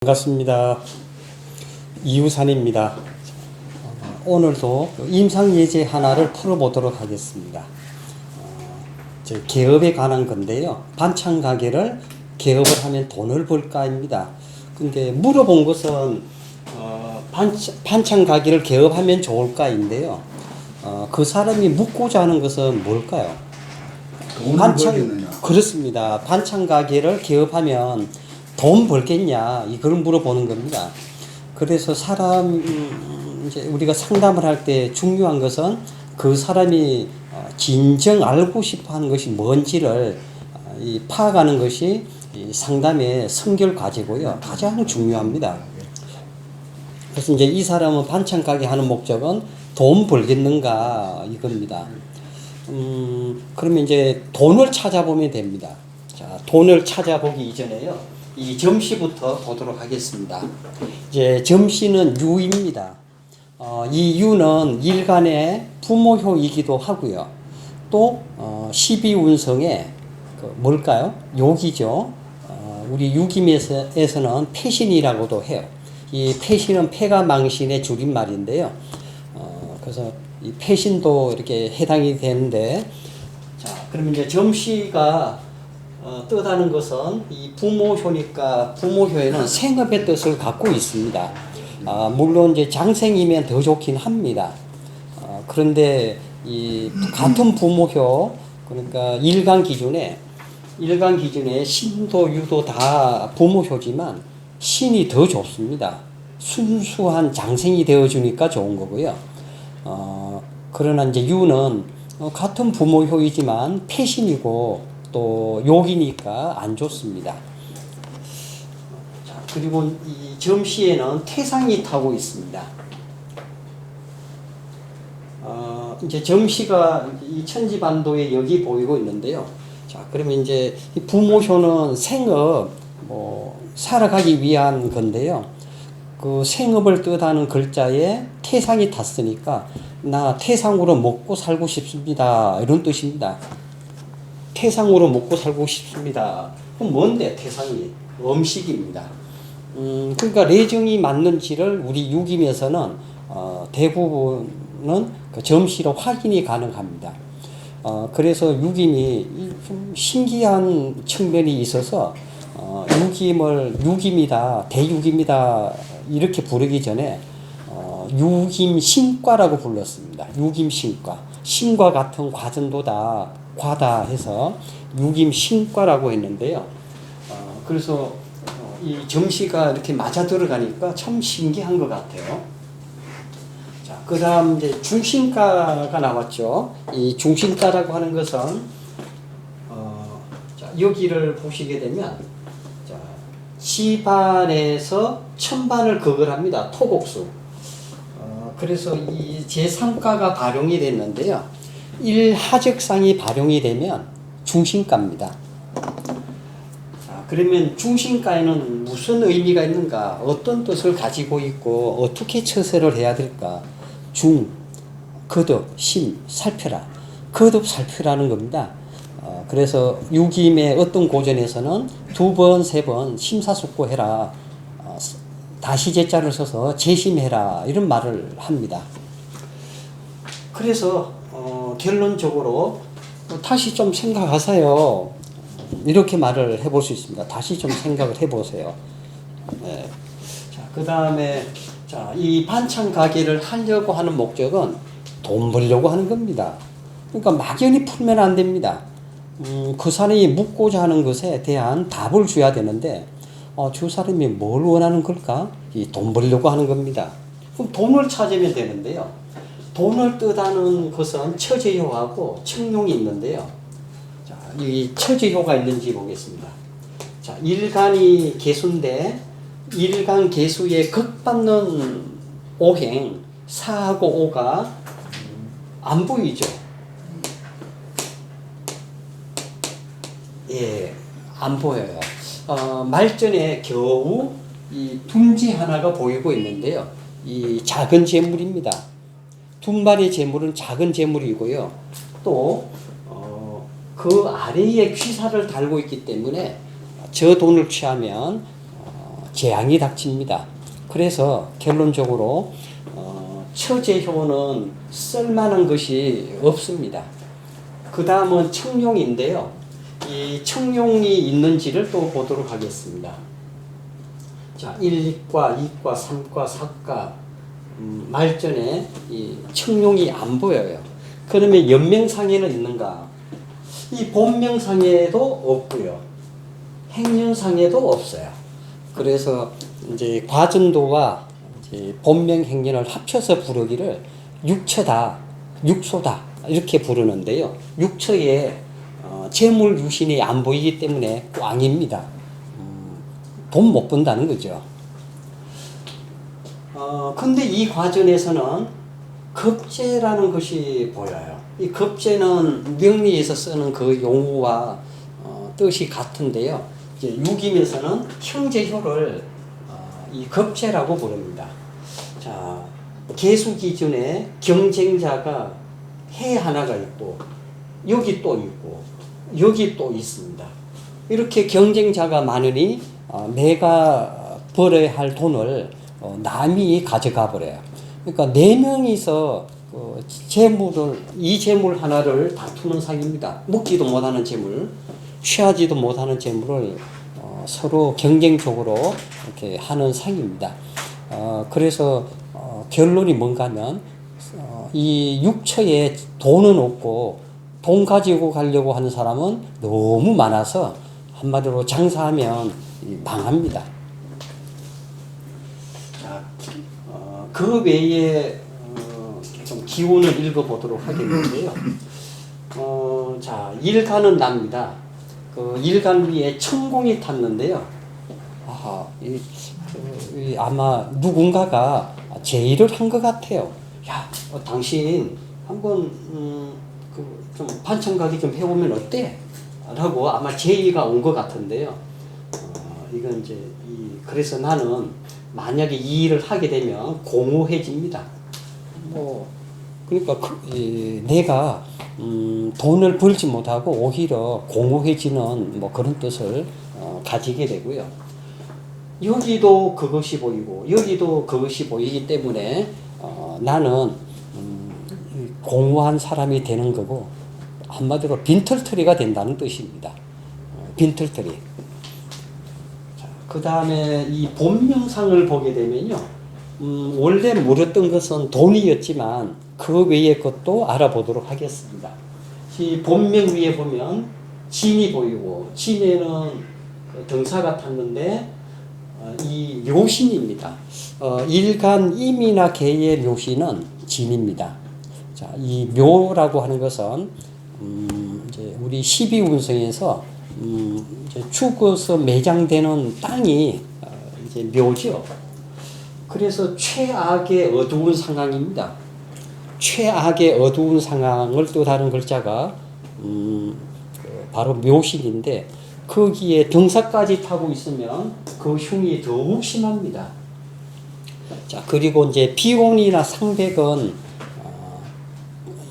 반갑습니다. 이우산입니다. 오늘도 임상예제 하나를 풀어보도록 하겠습니다. 개업에 관한 건데요. 반찬 가게를 개업을 하면 돈을 벌까입니다. 근데 물어본 것은 반찬 가게를 개업하면 좋을까인데요. 그 사람이 묻고자 하는 것은 뭘까요? 돈을 벌겠느냐? 그렇습니다. 반찬 가게를 개업하면 돈 벌겠냐 이걸 물어보는 겁니다. 그래서 이제 우리가 상담을 할 때 중요한 것은 그 사람이 진정 알고 싶어하는 것이 뭔지를 파악하는 것이 이 상담의 성결 과제고요. 가장 중요합니다. 그래서 이제 이 사람은 반찬 가게 하는 목적은 돈 벌겠는가 이겁니다. 그러면 이제 돈을 찾아보면 됩니다. 자, 돈을 찾아보기 이전에요. 이 점씨부터 보도록 하겠습니다. 이제 점씨는 유입니다. 이 유는 일간의 부모효이기도 하고요. 또 12운성의 뭘까요? 욕이죠. 우리 유김에서는 패신이라고도 해요. 이 패신은 패가 망신의 줄임말인데요. 그래서 이 패신도 이렇게 해당이 되는데, 자, 그러면 이제 점씨가 뜻하는 것은 이 부모효니까 부모효에는 생업의 뜻을 갖고 있습니다. 물론 이제 장생이면 더 좋긴 합니다. 그런데 이 같은 부모효, 그러니까 일간 기준에 신도 유도 다 부모효지만 신이 더 좋습니다. 순수한 장생이 되어주니까 좋은 거고요. 그러나 이제 유는 같은 부모효이지만 패신이고 또 욕이니까 안 좋습니다. 자, 그리고 이 점씨에는 태상이 타고 있습니다. 이제 점씨가 이 천지반도에 여기 보이고 있는데요. 자, 그러면 이제 이 부모효는 생업, 살아가기 위한 건데요. 그 생업을 뜻하는 글자에 태상이 탔으니까 나 태상으로 먹고 살고 싶습니다. 이런 뜻입니다. 태상으로 먹고 살고 싶습니다. 그럼 뭔데 태상이? 음식입니다. 그러니까 내정이 맞는지를 우리 유김에서는 대부분은 그 점씨로 확인이 가능합니다. 그래서 유김이 좀 신기한 측면이 있어서 유김을 유김이다, 대유김이다 이렇게 부르기 전에 유김신과라고 불렀습니다. 유김신과. 신과 같은 과전도다, 과다 해서 유김신과라고 했는데요. 그래서 이 점씨가 이렇게 맞아 들어가니까 참 신기한 것 같아요. 자, 그 다음 이제 중신과가 나왔죠. 이 중신과라고 하는 것은, 자, 여기를 보시게 되면, 자, 시반에서 천반을 극을 합니다. 토곡수. 그래서 이 제3과가 발용이 됐는데요. 일하적상이 발용이 되면 중신과입니다. 자, 그러면 중신과에는 무슨 의미가 있는가? 어떤 뜻을 가지고 있고 어떻게 처세를 해야 될까? 거듭, 심, 살펴라. 거듭 살펴라는 겁니다. 그래서 유김의 어떤 고전에서는 2번, 3번 심사숙고해라. 다시 제자를 써서 재심해라. 이런 말을 합니다. 그래서 결론적으로 다시 좀 생각하세요. 이렇게 말을 해볼 수 있습니다. 다시 좀 생각을 해보세요. 네. 자, 그 다음에 이 반찬 가게를 하려고 하는 목적은 돈 벌려고 하는 겁니다. 그러니까 막연히 풀면 안 됩니다. 그 사람이 묻고자 하는 것에 대한 답을 줘야 되는데 저 사람이 뭘 원하는 걸까? 돈 벌려고 하는 겁니다. 그럼 돈을 찾으면 되는데요. 돈을 뜻하는 것은 처제효하고 청룡이 있는데요. 자, 이 처제효가 있는지 보겠습니다. 자, 일간이 개수인데 일간 개수에 극받는 오행 사하고 오가 안 보이죠? 예, 안 보여요. 말전에 겨우 이 둔지 하나가 보이고 있는데요. 이 작은 재물입니다. 둔발의 재물은 작은 재물이고요. 또 그 아래에 귀사를 달고 있기 때문에 저 돈을 취하면 재앙이 닥칩니다. 그래서 결론적으로 처제효는 쓸만한 것이 없습니다. 그 다음은 청룡인데요. 이 청룡이 있는지를 또 보도록 하겠습니다. 자, 1과, 2과, 3과, 4과 말전에 이 청룡이 안 보여요. 그러면 연명상에는 있는가? 이 본명상에도 없고요. 행년상에도 없어요. 그래서 이제 과전도와 이제 본명 행년을 합쳐서 부르기를 육처다, 육소다 이렇게 부르는데요. 육처에 재물 유신이 안 보이기 때문에 꽝입니다. 돈 못 번다는 거죠. 근데 이 과전에서는 급제라는 것이 보여요. 이 급제는 명리에서 쓰는 그 용어와 뜻이 같은데요. 이제 육임에서는 형제효를 이 급제라고 부릅니다. 자, 계수 기준에 경쟁자가 해 하나가 있고 여기 또 있고 여기 또 있습니다. 이렇게 경쟁자가 많으니 내가 벌어야 할 돈을 남이 가져가 버려요. 그러니까 네 명이서 이 재물 하나를 다투는 상입니다. 먹지도 못하는 재물, 취하지도 못하는 재물을 서로 경쟁적으로 이렇게 하는 상입니다. 그래서 결론이 뭔가 하면 이 육처에 돈은 없고 돈 가지고 가려고 하는 사람은 너무 많아서 한마디로 장사하면 망합니다. 자, 그 외에 좀 기운을 읽어보도록 하겠는데요. 자, 일간은 납니다. 그 일간 위에 천공이 탔는데요. 아마 누군가가 제의를 한 것 같아요. 야, 당신 한번 좀 반찬 가게 좀 해보면 어때? 라고 아마 제의가 온 것 같은데요. 이건 이제 그래서 나는 만약에 이 일을 하게 되면 공허해집니다. 그러니까 내가 돈을 벌지 못하고 오히려 공허해지는 그런 뜻을 가지게 되고요. 여기도 그것이 보이고 여기도 그것이 보이기 때문에 나는 공허한 사람이 되는 거고 한마디로 빈털터리가 된다는 뜻입니다. 빈털터리. 그 다음에 이 본명상을 보게 되면요. 원래 물었던 것은 돈이었지만 그 외의 것도 알아보도록 하겠습니다. 이 본명 위에 보면 진이 보이고 진에는 등사가 탔는데 이 묘신입니다. 일간 임이나 개의 묘신은 진입니다. 자, 이 묘라고 하는 것은 이제 우리 12운성에서 이제 죽어서 매장되는 땅이 이제 묘죠. 그래서 최악의 어두운 상황입니다. 최악의 어두운 상황을 또 다른 글자가 바로 묘신인데 거기에 등사까지 타고 있으면 그 흉이 더욱 심합니다. 자, 그리고 이제 비혼이나 상백은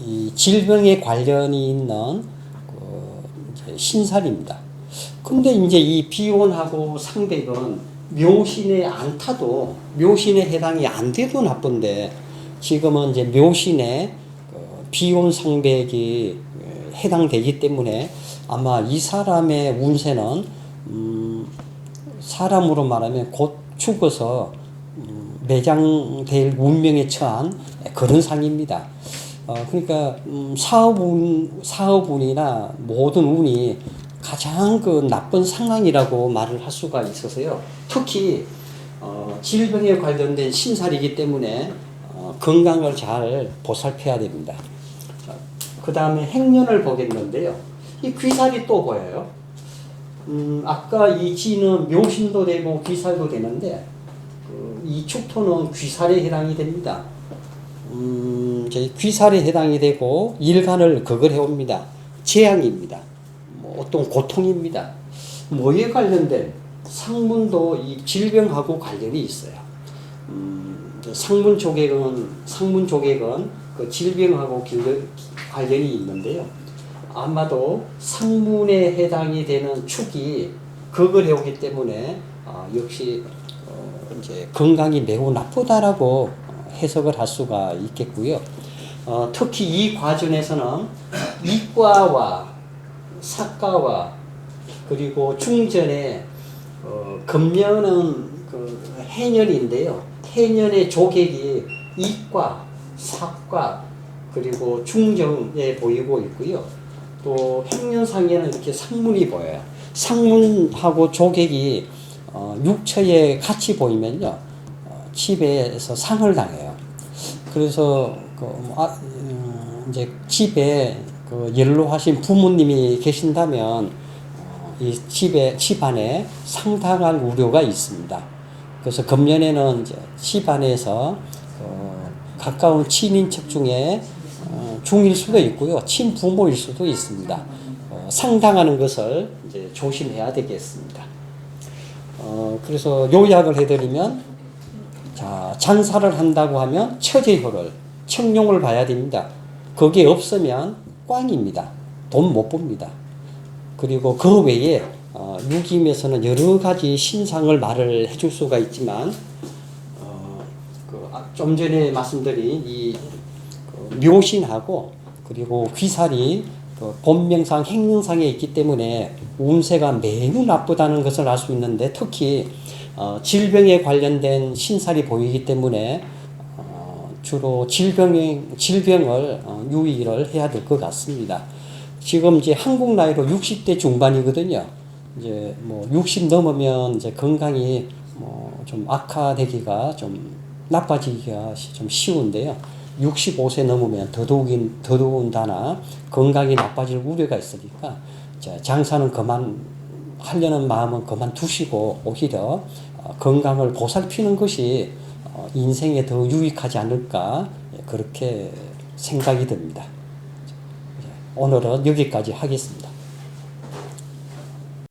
이 질병에 관련이 있는 이제 신살입니다. 근데 이제 이 비혼하고 상백은 묘신에 안 타도 묘신에 해당이 안 돼도 나쁜데 지금은 이제 묘신에 비혼 상백이 해당되기 때문에 아마 이 사람의 운세는 사람으로 말하면 곧 죽어서 매장될 운명에 처한 그런 상입니다. 그러니까 사업운이나 모든 운이 가장 그 나쁜 상황이라고 말을 할 수가 있어서요. 특히 질병에 관련된 신살이기 때문에 건강을 잘 보살펴야 됩니다. 그 다음에 행년을 보겠는데요. 이 귀살이 또 보여요. 아까 이 지는 묘신도 되고 귀살도 되는데 이 축토는 귀살에 해당이 됩니다. 이제 귀살에 해당이 되고 일간을 극을 해옵니다. 재앙입니다. 어떤 고통입니다. 뭐에 관련된 상문도 이 질병하고 관련이 있어요. 상문 조객은 그 질병하고 관련이 있는데요. 아마도 상문에 해당이 되는 축이 극을 해오기 때문에 역시 이제 건강이 매우 나쁘다라고 해석을 할 수가 있겠고요. 특히 이 과정에서는 이과와 사과와 그리고 중전에 금년은 그 해년인데요. 해년의 조객이 이과, 사과 그리고 중정에 보이고 있고요. 또 행년상에는 이렇게 상문이 보여요. 상문하고 조객이 육처에 같이 보이면요, 집에서 상을 당해요. 그래서 이제 집에 그 연로하신 부모님이 계신다면 이 집안에 상당한 우려가 있습니다. 그래서 금년에는 이제 집안에서 가까운 친인척 중에 중일 수도 있고요, 친부모일 수도 있습니다. 상당하는 것을 이제 조심해야 되겠습니다. 그래서 요약을 해드리면, 자, 장사를 한다고 하면 처제효를, 청룡을 봐야 됩니다. 그게 없으면 꽝입니다. 돈 못 봅니다. 그리고 그 외에 유김에서는 여러 가지 신상을 말을 해줄 수가 있지만, 좀 전에 말씀드린 이 묘신하고 그리고 귀살이 본명상 행명상에 있기 때문에 운세가 매우 나쁘다는 것을 알 수 있는데, 특히 질병에 관련된 신살이 보이기 때문에 주로 질병을 유의를 해야 될 것 같습니다. 지금 이제 한국 나이로 60대 중반이거든요. 이제 뭐 60 넘으면 이제 건강이 좀 악화되기가, 좀 나빠지기가 좀 쉬운데요. 65세 넘으면 더더군다나 건강이 나빠질 우려가 있으니까, 장사는 하려는 마음은 그만두시고 오히려 건강을 보살피는 것이 인생에 더 유익하지 않을까, 그렇게 생각이 듭니다. 오늘은 여기까지 하겠습니다.